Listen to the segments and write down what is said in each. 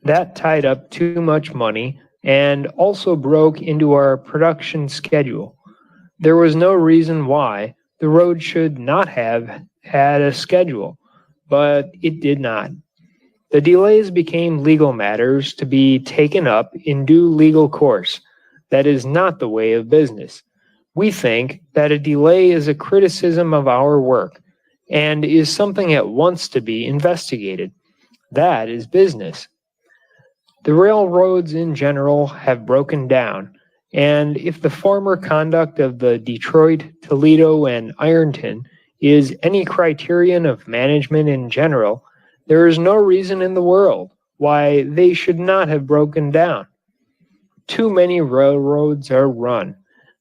That tied up too much money and also broke into our production schedule. There was no reason why the road should not have had a schedule, but it did not. The delays became legal matters to be taken up in due legal course. That is not the way of business. We think that a delay is a criticism of our work and is something at once to be investigated. That is business. The railroads in general have broken down, and if the former conduct of the Detroit, Toledo, and Ironton is any criterion of management in general, there is no reason in the world why they should not have broken down. Too many railroads are run,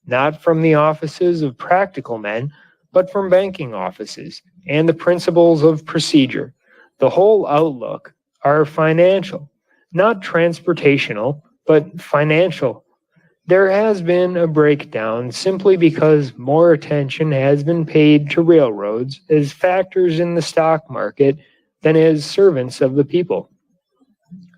not from the offices of practical men, but from banking offices and the principles of procedure. The whole outlook are financial, not transportational, but financial. There has been a breakdown simply because more attention has been paid to railroads as factors in the stock market than as servants of the people.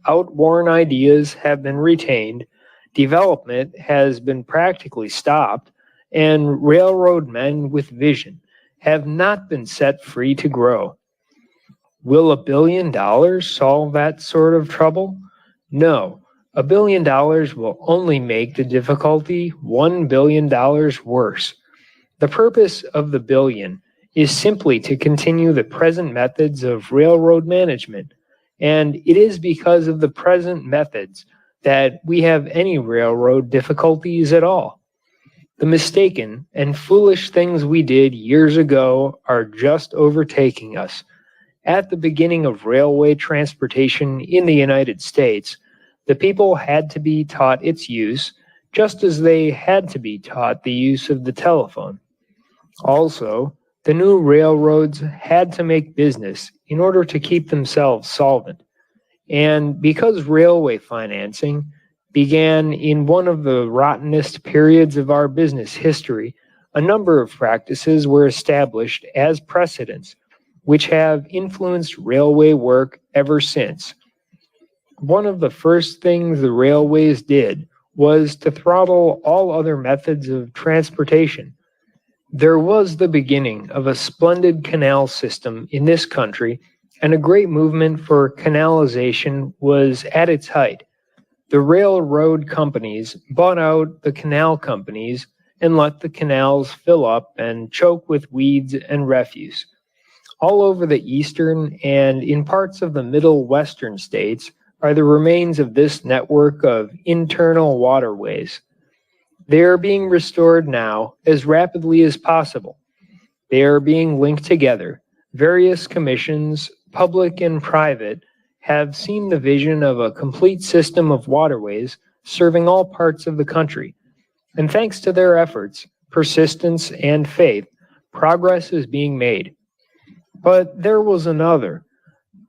Outworn ideas have been retained, development has been practically stopped, and railroad men with vision have not been set free to grow. Will $1 billion solve that sort of trouble? No. $1 billion will only make the difficulty $1 billion worse. The purpose of the billion is simply to continue the present methods of railroad management, and it is because of the present methods that we have any railroad difficulties at all. The mistaken and foolish things we did years ago are just overtaking us. At the beginning of railway transportation in the United States, the people had to be taught its use, just as they had to be taught the use of the telephone. Also, the new railroads had to make business in order to keep themselves solvent. And because railway financing began in one of the rottenest periods of our business history, a number of practices were established as precedents, which have influenced railway work ever since. One of the first things the railways did was to throttle all other methods of transportation. There was the beginning of a splendid canal system in this country, and a great movement for canalization was at its height. The railroad companies bought out the canal companies and let the canals fill up and choke with weeds and refuse. All over the eastern and in parts of the middle western states are the remains of this network of internal waterways. They are being restored now as rapidly as possible. They are being linked together. Various commissions, public and private, have seen the vision of a complete system of waterways serving all parts of the country. And thanks to their efforts, persistence, and faith, progress is being made. But there was another.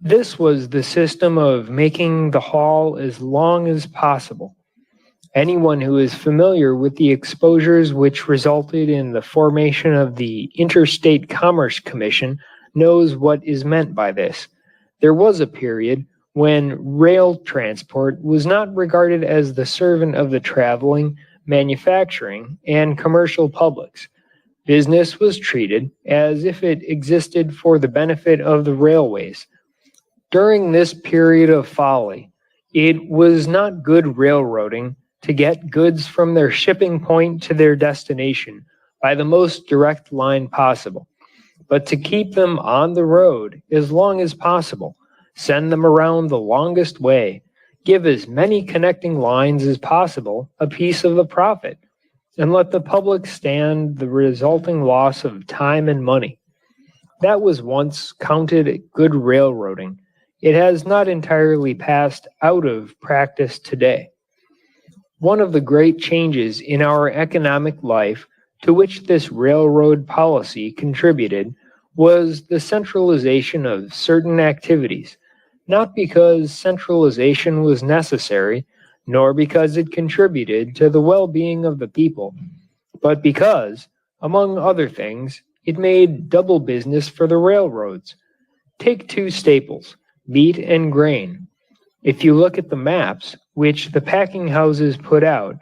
This was the system of making the haul as long as possible. Anyone who is familiar with the exposures which resulted in the formation of the Interstate Commerce Commission knows what is meant by this. There was a period when rail transport was not regarded as the servant of the traveling, manufacturing, and commercial publics. Business was treated as if it existed for the benefit of the railways. During this period of folly, it was not good railroading to get goods from their shipping point to their destination by the most direct line possible, but to keep them on the road as long as possible, send them around the longest way, give as many connecting lines as possible a piece of the profit, and let the public stand the resulting loss of time and money. That was once counted good railroading. It has not entirely passed out of practice today. One of the great changes in our economic life to which this railroad policy contributed was the centralization of certain activities, not because centralization was necessary, nor because it contributed to the well-being of the people, but because, among other things, it made double business for the railroads. Take two staples, meat and grain. If you look at the maps, which the packing houses put out,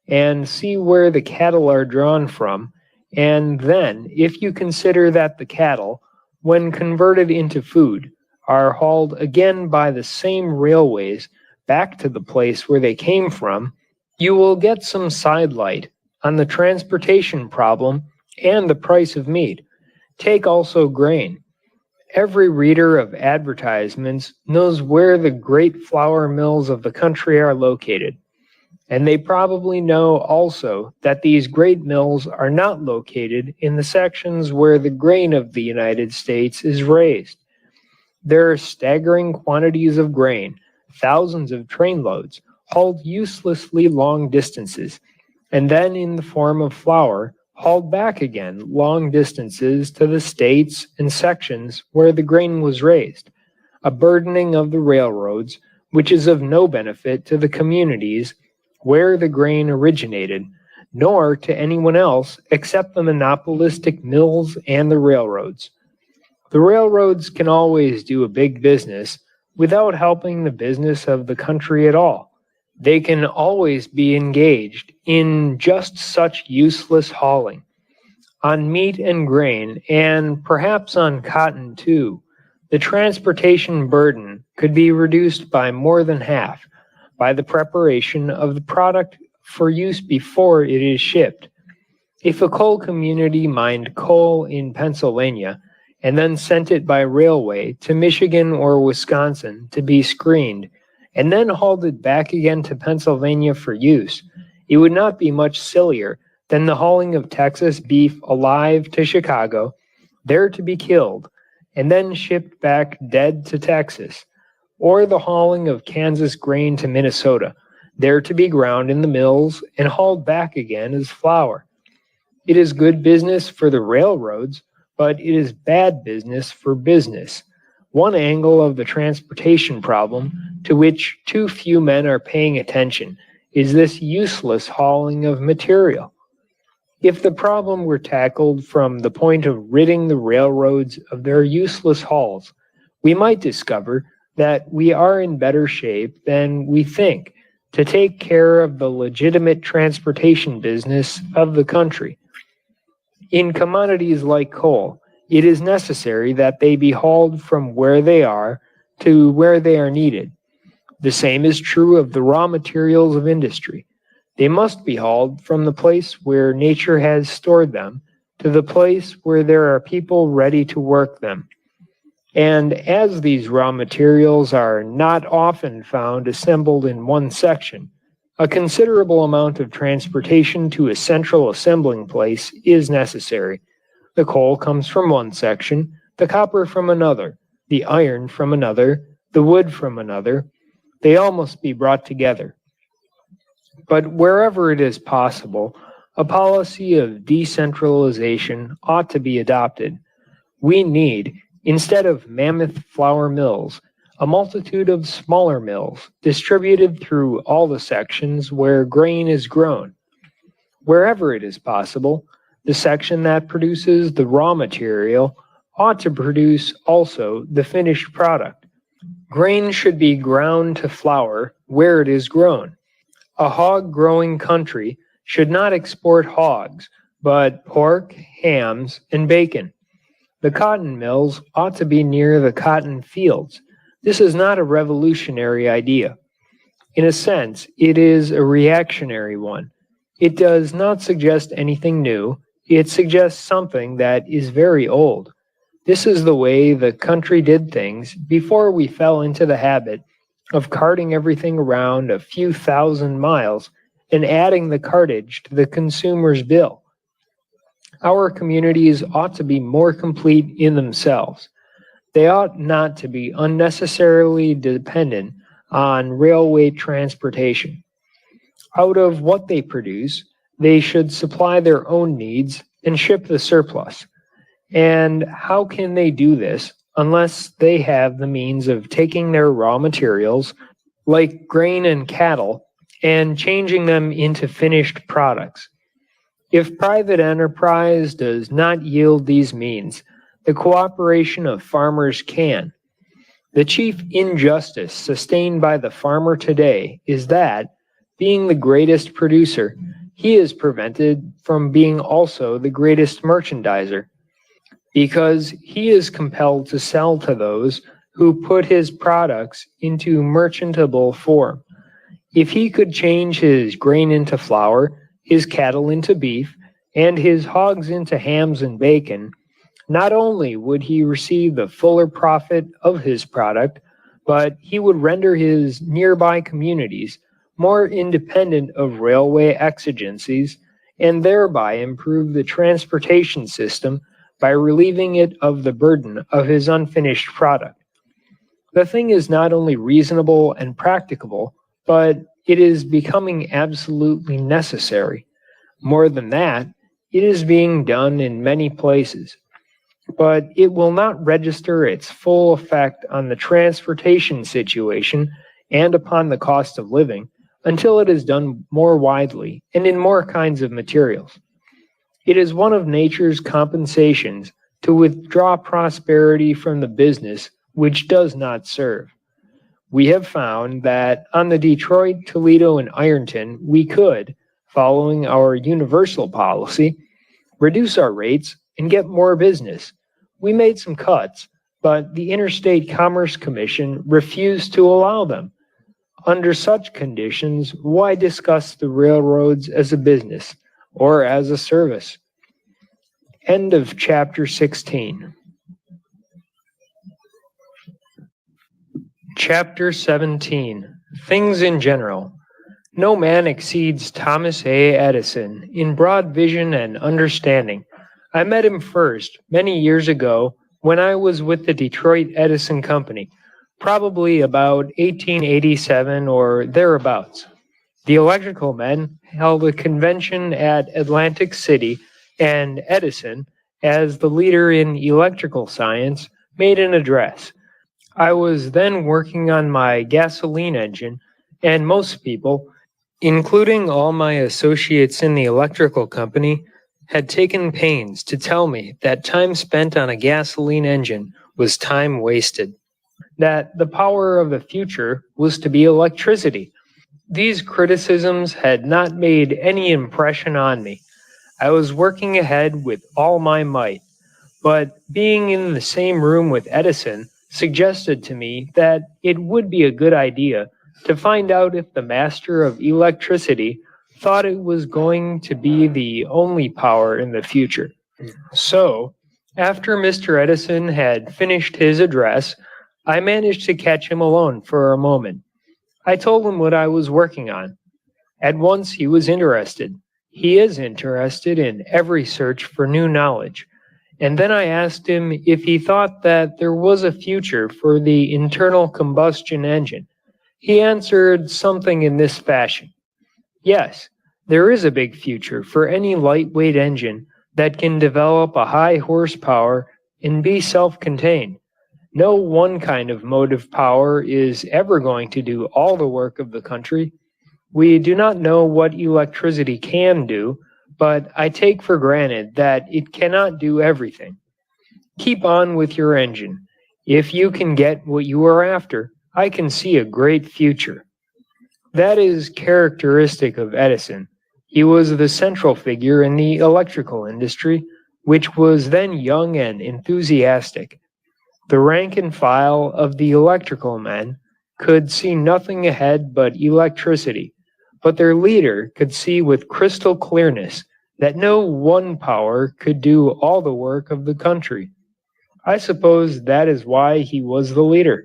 and see where the cattle are drawn from, and then if you consider that the cattle, when converted into food, are hauled again by the same railways back to the place where they came from, you will get some sidelight on the transportation problem and the price of meat. Take also grain. Every reader of advertisements knows where the great flour mills of the country are located. And they probably know also that these great mills are not located in the sections where the grain of the United States is raised. There are staggering quantities of grain, thousands of trainloads, hauled uselessly long distances, and then in the form of flour, hauled back again long distances to the states and sections where the grain was raised, a burdening of the railroads, which is of no benefit to the communities where the grain originated, nor to anyone else except the monopolistic mills and the railroads. The railroads can always do a big business without helping the business of the country at all. They can always be engaged in just such useless hauling. On meat and grain, and perhaps on cotton too, the transportation burden could be reduced by more than half by the preparation of the product for use before it is shipped. If a coal community mined coal in Pennsylvania and then sent it by railway to Michigan or Wisconsin to be screened, and then hauled it back again to Pennsylvania for use, it would not be much sillier than the hauling of Texas beef alive to Chicago, there to be killed, and then shipped back dead to Texas, or the hauling of Kansas grain to Minnesota, there to be ground in the mills and hauled back again as flour. It is good business for the railroads, but it is bad business for business. One angle of the transportation problem to which too few men are paying attention is this useless hauling of material. If the problem were tackled from the point of ridding the railroads of their useless hauls, we might discover that we are in better shape than we think to take care of the legitimate transportation business of the country. In commodities like coal, it is necessary that they be hauled from where they are to where they are needed. The same is true of the raw materials of industry. They must be hauled from the place where nature has stored them to the place where there are people ready to work them. And as these raw materials are not often found assembled in one section, a considerable amount of transportation to a central assembling place is necessary. The coal comes from one section, the copper from another, the iron from another, the wood from another. They all must be brought together. But wherever it is possible, a policy of decentralization ought to be adopted. We need, instead of mammoth flour mills, a multitude of smaller mills distributed through all the sections where grain is grown. Wherever it is possible, the section that produces the raw material ought to produce also the finished product. Grain should be ground to flour where it is grown. A hog-growing country should not export hogs, but pork, hams, and bacon. The cotton mills ought to be near the cotton fields. This is not a revolutionary idea. In a sense, it is a reactionary one. It does not suggest anything new. It suggests something that is very old. This is the way the country did things before we fell into the habit of carting everything around a few thousand miles and adding the cartage to the consumer's bill. Our communities ought to be more complete in themselves. They ought not to be unnecessarily dependent on railway transportation. Out of what they produce, they should supply their own needs and ship the surplus. And how can they do this unless they have the means of taking their raw materials, like grain and cattle, and changing them into finished products? If private enterprise does not yield these means, the cooperation of farmers can. The chief injustice sustained by the farmer today is that, being the greatest producer, he is prevented from being also the greatest merchandiser, because he is compelled to sell to those who put his products into merchantable form. If he could change his grain into flour, his cattle into beef, and his hogs into hams and bacon, not only would he receive the fuller profit of his product, but he would render his nearby communities more independent of railway exigencies and thereby improve the transportation system by relieving it of the burden of his unfinished product. The thing is not only reasonable and practicable, but it is becoming absolutely necessary. More than that, it is being done in many places, but it will not register its full effect on the transportation situation and upon the cost of living until it is done more widely and in more kinds of materials. It is one of nature's compensations to withdraw prosperity from the business which does not serve. We have found that on the Detroit, Toledo, and Ironton we could, following our universal policy, reduce our rates and get more business. We made some cuts, but the Interstate Commerce Commission refused to allow them. Under such conditions, why discuss the railroads as a business or as a service? End of chapter 16. Chapter 17. Things in General. No man exceeds Thomas A. Edison in broad vision and understanding. I met him first, many years ago, when I was with the Detroit Edison Company, probably about 1887 or thereabouts. The electrical men held a convention at Atlantic City, and Edison, as the leader in electrical science, made an address. I was then working on my gasoline engine, and most people, including all my associates in the electrical company, had taken pains to tell me that time spent on a gasoline engine was time wasted, that the power of the future was to be electricity. These criticisms had not made any impression on me. I was working ahead with all my might, but being in the same room with Edison suggested to me that it would be a good idea to find out if the master of electricity thought it was going to be the only power in the future. So, after Mr. Edison had finished his address, I managed to catch him alone for a moment. I told him what I was working on. At once he was interested. He is interested in every search for new knowledge. And then I asked him if he thought that there was a future for the internal combustion engine. He answered something in this fashion. Yes, there is a big future for any lightweight engine that can develop a high horsepower and be self-contained. No one kind of motive power is ever going to do all the work of the country. We do not know what electricity can do, but I take for granted that it cannot do everything. Keep on with your engine. If you can get what you are after, I can see a great future. That is characteristic of Edison. He was the central figure in the electrical industry, which was then young and enthusiastic. The rank and file of the electrical men could see nothing ahead but electricity, but their leader could see with crystal clearness that no one power could do all the work of the country. I suppose that is why he was the leader.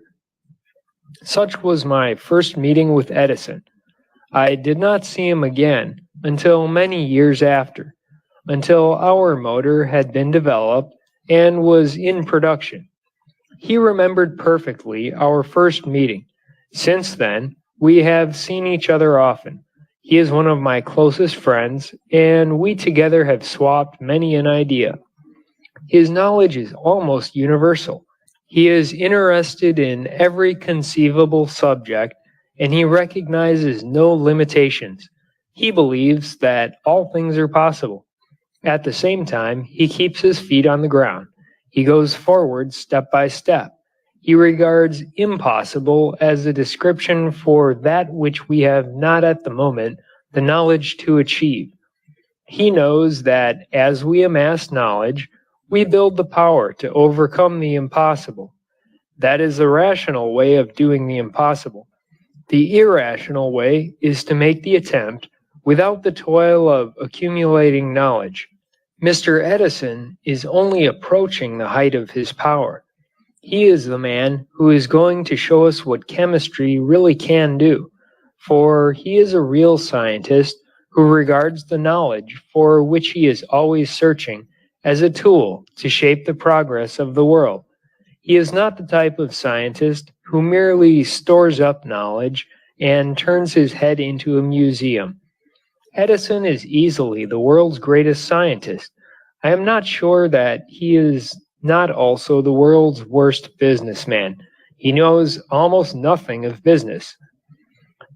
Such was my first meeting with Edison. I did not see him again until many years after, until our motor had been developed and was in production. He remembered perfectly our first meeting. Since then, we have seen each other often. He is one of my closest friends, and we together have swapped many an idea. His knowledge is almost universal. He is interested in every conceivable subject, and he recognizes no limitations. He believes that all things are possible. At the same time, he keeps his feet on the ground. He goes forward step by step. He regards impossible as a description for that which we have not at the moment the knowledge to achieve. He knows that as we amass knowledge, we build the power to overcome the impossible. That is the rational way of doing the impossible. The irrational way is to make the attempt without the toil of accumulating knowledge. Mr. Edison is only approaching the height of his power. He is the man who is going to show us what chemistry really can do, for he is a real scientist who regards the knowledge for which he is always searching as a tool to shape the progress of the world. He is not the type of scientist who merely stores up knowledge and turns his head into a museum. Edison is easily the world's greatest scientist. I am not sure that he is not also the world's worst businessman. He knows almost nothing of business.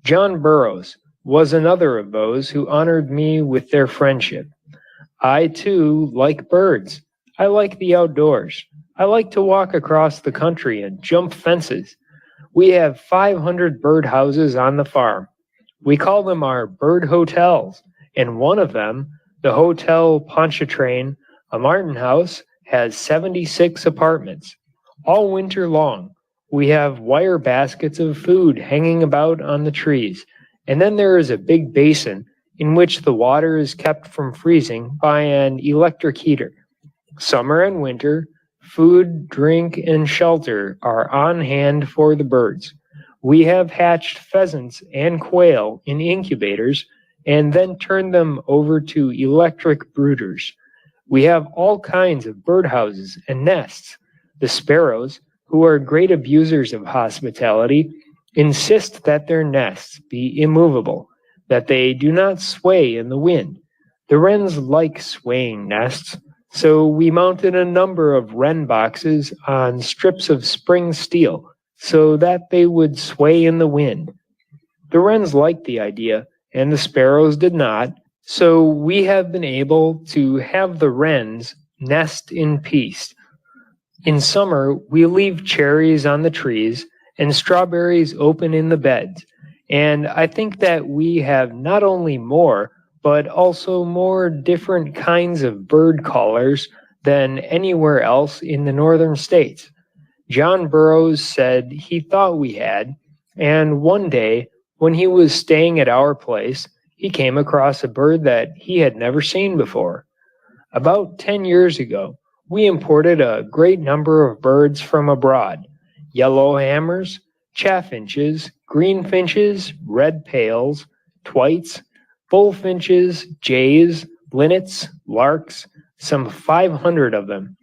John Burroughs was another of those who honored me with their friendship. I, too, like birds. I like the outdoors. I like to walk across the country and jump fences. We have 500 bird houses on the farm. We call them our bird hotels, and one of them, the Hotel Pontchartrain, a Martin house, has 76 apartments. All winter long, we have wire baskets of food hanging about on the trees, and then there is a big basin in which the water is kept from freezing by an electric heater. Summer and winter, food, drink, and shelter are on hand for the birds. We have hatched pheasants and quail in incubators and then turned them over to electric brooders. We have all kinds of birdhouses and nests. The sparrows, who are great abusers of hospitality, insist that their nests be immovable, that they do not sway in the wind. The wrens like swaying nests, so we mounted a number of wren boxes on strips of spring steel so that they would sway in the wind. The wrens liked the idea, and the sparrows did not, so we have been able to have the wrens nest in peace. In summer, we leave cherries on the trees and strawberries open in the beds, and I think that we have not only more, but also more different kinds of bird callers than anywhere else in the northern states. John Burroughs said he thought we had, and one day, when he was staying at our place, he came across a bird that he had never seen before. About 10 years ago, we imported a great number of birds from abroad: yellow hammers, chaffinches, greenfinches, red pales, twites, bullfinches, jays, linnets, larks, some 500 of them.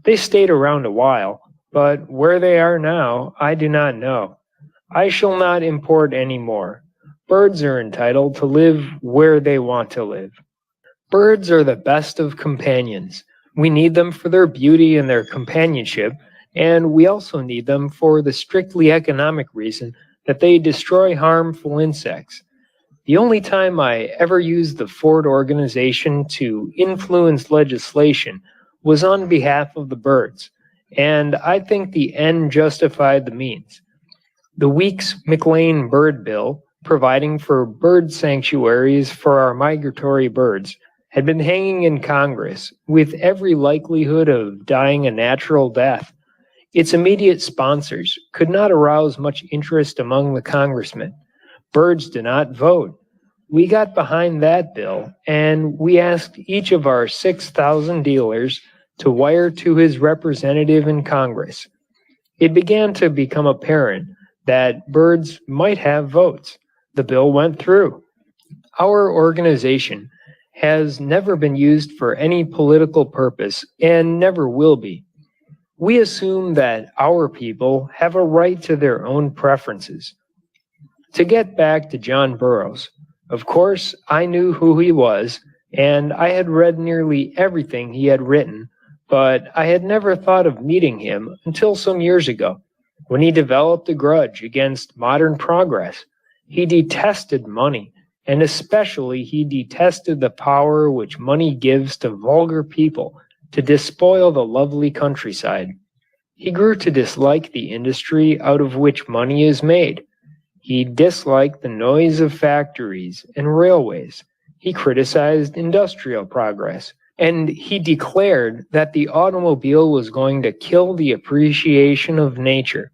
They stayed around a while, but where they are now, I do not know. I shall not import any more. Birds are entitled to live where they want to live. Birds are the best of companions. We need them for their beauty and their companionship, and we also need them for the strictly economic reason that they destroy harmful insects. The only time I ever used the Ford organization to influence legislation was on behalf of the birds, and I think the end justified the means. The Weeks-McLean Bird Bill, providing for bird sanctuaries for our migratory birds, had been hanging in Congress with every likelihood of dying a natural death. Its immediate sponsors could not arouse much interest among the congressmen. Birds do not vote. We got behind that bill, and we asked each of our 6,000 dealers to wire to his representative in Congress. It began to become apparent that birds might have votes. The bill went through. Our organization has never been used for any political purpose and never will be. We assume that our people have a right to their own preferences. To get back to John Burroughs, of course, I knew who he was, and I had read nearly everything he had written, but I had never thought of meeting him until some years ago, when he developed a grudge against modern progress. He detested money, and especially he detested the power which money gives to vulgar people to despoil the lovely countryside. He grew to dislike the industry out of which money is made. He disliked the noise of factories and railways. He criticized industrial progress, and he declared that the automobile was going to kill the appreciation of nature.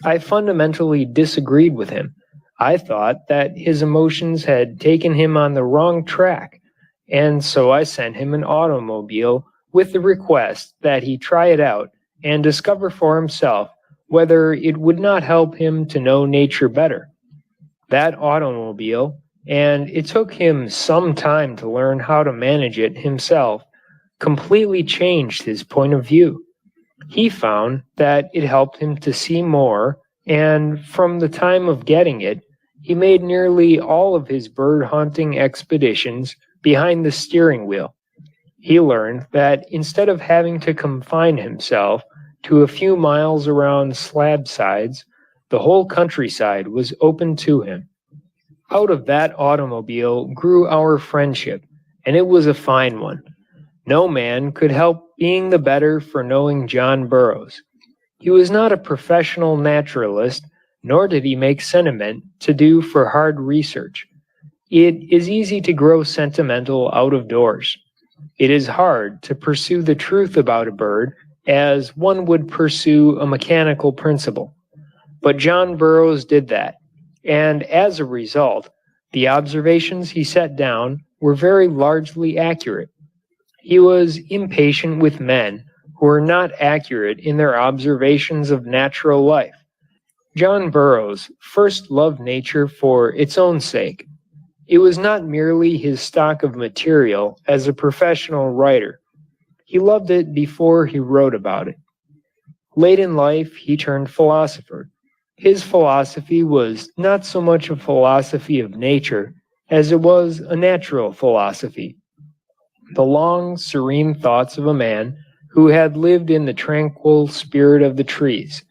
I fundamentally disagreed with him. I thought that his emotions had taken him on the wrong track, and so I sent him an automobile with the request that he try it out and discover for himself whether it would not help him to know nature better. That automobile, and it took him some time to learn how to manage it himself, completely changed his point of view. He found that it helped him to see more, and from the time of getting it, he made nearly all of his bird hunting expeditions behind the steering wheel. He learned that instead of having to confine himself to a few miles around slab sides, the whole countryside was open to him. Out of that automobile grew our friendship, and it was a fine one. No man could help being the better for knowing John Burroughs. He was not a professional naturalist, nor did he make sentiment to do for hard research. It is easy to grow sentimental out of doors. It is hard to pursue the truth about a bird as one would pursue a mechanical principle. But John Burroughs did that, and as a result, the observations he set down were very largely accurate. He was impatient with men who were not accurate in their observations of natural life. John Burroughs first loved nature for its own sake. It was not merely his stock of material as a professional writer. He loved it before he wrote about it. Late in life, he turned philosopher. His philosophy was not so much a philosophy of nature as it was a natural philosophy. The long, serene thoughts of a man who had lived in the tranquil spirit of the trees.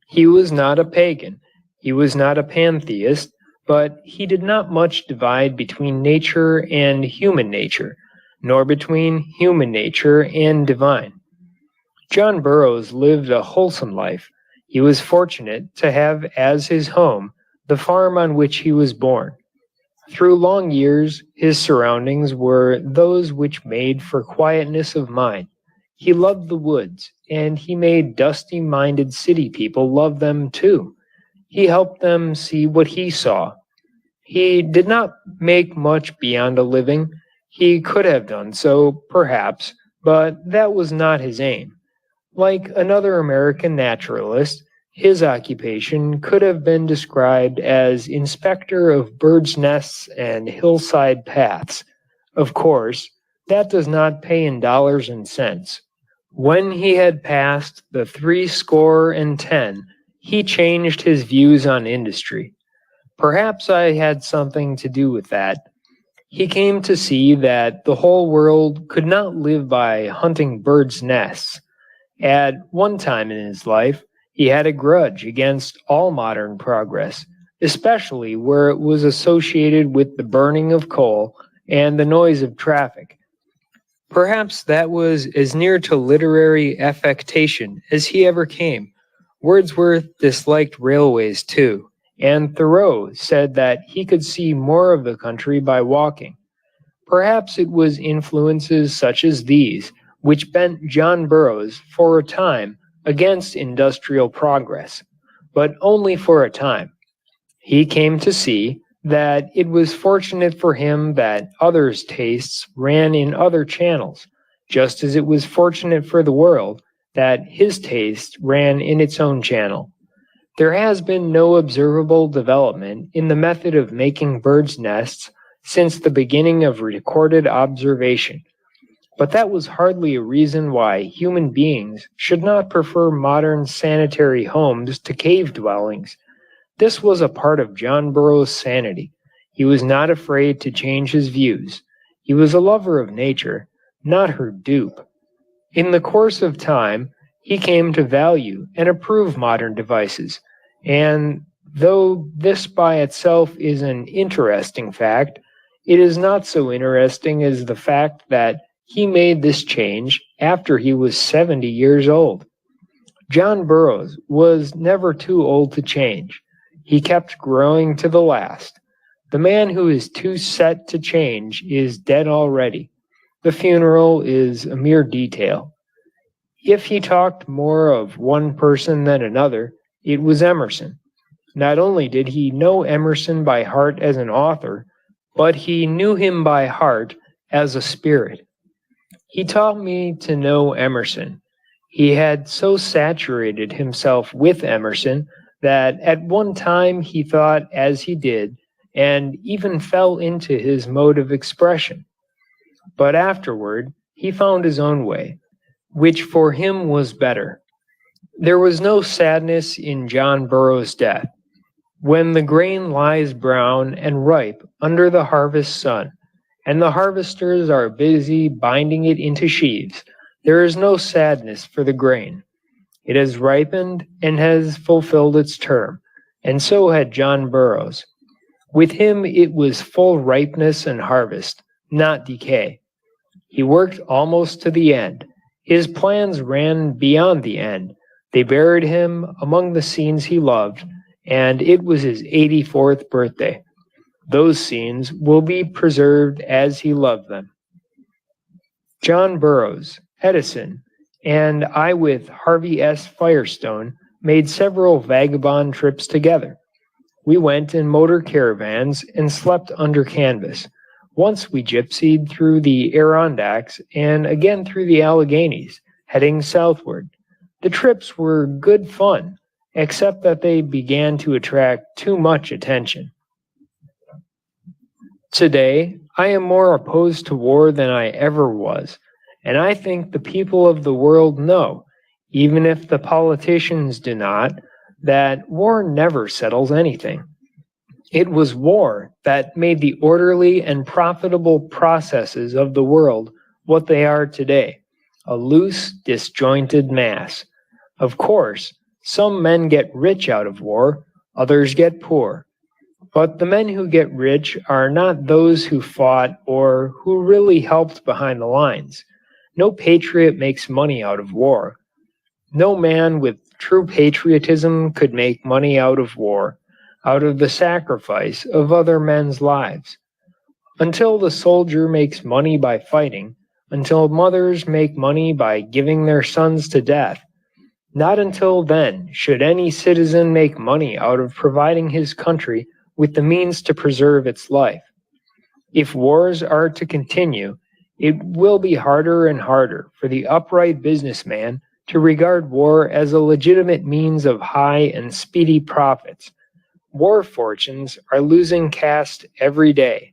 He was not a pagan, he was not a pantheist, but he did not much divide between nature and human nature, nor between human nature and divine. John Burroughs lived a wholesome life. He was fortunate to have as his home the farm on which he was born. Through long years, his surroundings were those which made for quietness of mind. He loved the woods, and he made dusty-minded city people love them too. He helped them see what he saw. He did not make much beyond a living. He could have done so, perhaps, but that was not his aim. Like another American naturalist, his occupation could have been described as inspector of birds' nests and hillside paths. Of course, that does not pay in dollars and cents. When he had passed the 70, he changed his views on industry. Perhaps I had something to do with that. He came to see that the whole world could not live by hunting birds' nests. At one time in his life, he had a grudge against all modern progress, especially where it was associated with the burning of coal and the noise of traffic. Perhaps that was as near to literary affectation as he ever came. Wordsworth disliked railways too, and Thoreau said that he could see more of the country by walking. Perhaps it was influences such as these which bent John Burroughs for a time against industrial progress, but only for a time. He came to see that it was fortunate for him that others' tastes ran in other channels, just as it was fortunate for the world that his taste ran in its own channel. There has been no observable development in the method of making birds' nests since the beginning of recorded observation. But that was hardly a reason why human beings should not prefer modern sanitary homes to cave dwellings. This was a part of John Burroughs' sanity. He was not afraid to change his views. He was a lover of nature, not her dupe. In the course of time, he came to value and approve modern devices, and though this by itself is an interesting fact, it is not so interesting as the fact that he made this change after he was 70 years old. John Burroughs was never too old to change. He kept growing to the last. The man who is too set to change is dead already. The funeral is a mere detail. If he talked more of one person than another, it was Emerson. Not only did he know Emerson by heart as an author, but he knew him by heart as a spirit. He taught me to know Emerson. He had so saturated himself with Emerson that at one time he thought as he did and even fell into his mode of expression. But afterward, he found his own way, which for him was better. There was no sadness in John Burroughs' death. When the grain lies brown and ripe under the harvest sun, and the harvesters are busy binding it into sheaves, there is no sadness for the grain. It has ripened and has fulfilled its term, and so had John Burroughs. With him it was full ripeness and harvest, not decay. He worked almost to the end. His plans ran beyond the end. They buried him among the scenes he loved, and it was his 84th birthday. Those scenes will be preserved as he loved them. John Burroughs, Edison, and I with Harvey S. Firestone made several vagabond trips together. We went in motor caravans and slept under canvas. Once we gypsied through the Adirondacks and again through the Alleghenies, heading southward. The trips were good fun, except that they began to attract too much attention. Today, I am more opposed to war than I ever was, and I think the people of the world know, even if the politicians do not, that war never settles anything. It was war that made the orderly and profitable processes of the world what they are today, a loose, disjointed mass. Of course, some men get rich out of war, others get poor. But the men who get rich are not those who fought or who really helped behind the lines. No patriot makes money out of war. No man with true patriotism could make money out of war, out of the sacrifice of other men's lives. Until the soldier makes money by fighting, until mothers make money by giving their sons to death, not until then should any citizen make money out of providing his country with the means to preserve its life. If wars are to continue, it will be harder and harder for the upright businessman to regard war as a legitimate means of high and speedy profits. War fortunes are losing caste every day.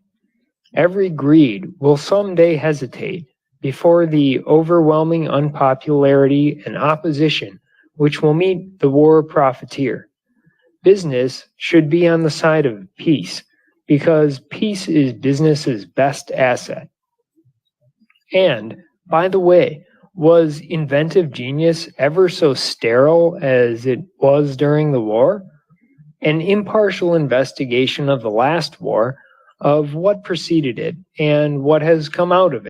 Every greed will someday hesitate before the overwhelming unpopularity and opposition which will meet the war profiteer. Business should be on the side of peace, because peace is business's best asset. And, by the way, was inventive genius ever so sterile as it was during the war? An impartial investigation of the last war, of what preceded it, and what has come out of it,